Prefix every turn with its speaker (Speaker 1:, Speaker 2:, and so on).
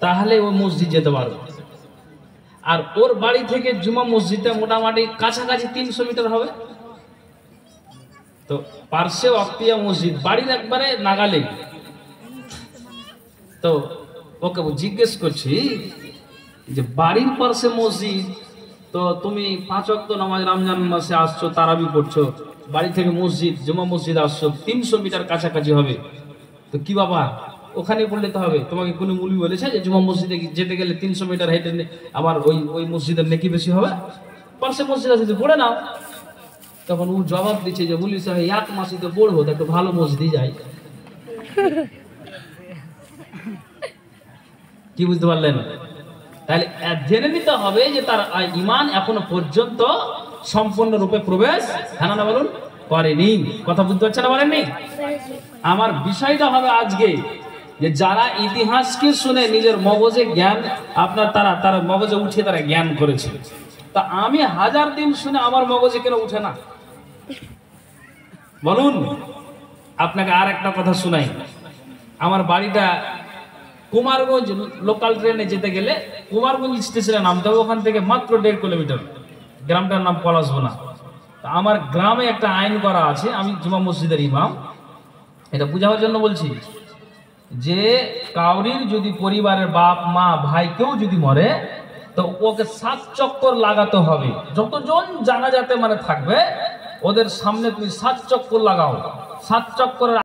Speaker 1: তাহলে ও মসজিদ যেতে পারবে। আর ওর বাড়ি থেকে জুমা মসজিদটা মোটামুটি কাছাকাছি 300 মিটার হবে। তো পার্শ্বে অক্তিয়া মসজিদ বাড়ির একবারে নাগালে। তো ওকে জিজ্ঞেস করছি যে বাড়ির পার্শ্বে মসজিদ, তো তুমি 5 ওয়াক্ত নামাজ রমজান মাসে আসছো, তারাবি পড়ছো, বাড়ি থেকে মসজিদ জুমা মসজিদ আসছো 300 মিটার কাছাকাছি হবে, তো কি বাবা ওখানে পড়লে তো হবে? তোমাকে কোনো মুলি বলেছে যে জুমা মসজিদে যেতে গেলে 300 মিটার হেঁটে আবার ওই মসজিদের নেকি বেশি হবে? পার্শ্বে মসজিদ আছে, পড়ে নাও। তখন ও জবাব দিচ্ছে যে মুলি সাহেব 1 মাসই তো পড়বো, তো একটু ভালো মসজিদে যাই। কি বুঝতে পারলেন? তাহলে জেনে নিতে হবে যে তার ঈমান এখনো পর্যন্ত সম্পূর্ণরূপে প্রবেশ হ্যাঁ না বলুন করেনি। কথা বুঝতে পারছেন না? বলেননি। আমার বিষয়টা হবে আজকে যে যারা ইতিহাসকে শুনে নিজের মগজে জ্ঞান তারা মগজে উঠে তারা জ্ঞান করেছে, তা আমি 1000 দিন শুনে আমার মগজে কেন উঠে না বলুন? আপনাকে আর একটা কথা শোনাই। আমার বাড়িটা কুমারগঞ্জ, লোকাল ট্রেনে যেতে গেলে কুমারগঞ্জ স্টেশনে নামতে হবে, ওখান থেকে মাত্র 1.5 কিলোমিটার। গ্রামটার নাম পলাশবোনা। আমার গ্রামে একটা আইন করা আছে, আমি জুমা মসজিদের ইমাম, এটা বুঝাবার জন্য বলছি যে কাউরির যদি পরিবারের বাপ মা ভাই কেউ যদি মরে, তো ওকে 7 চক্কর লাগাতে হবে। যতজন জানাজাতে থাকবে ওদের সামনে তুমি 7 চক্কর লাগাও। 7 চক্করের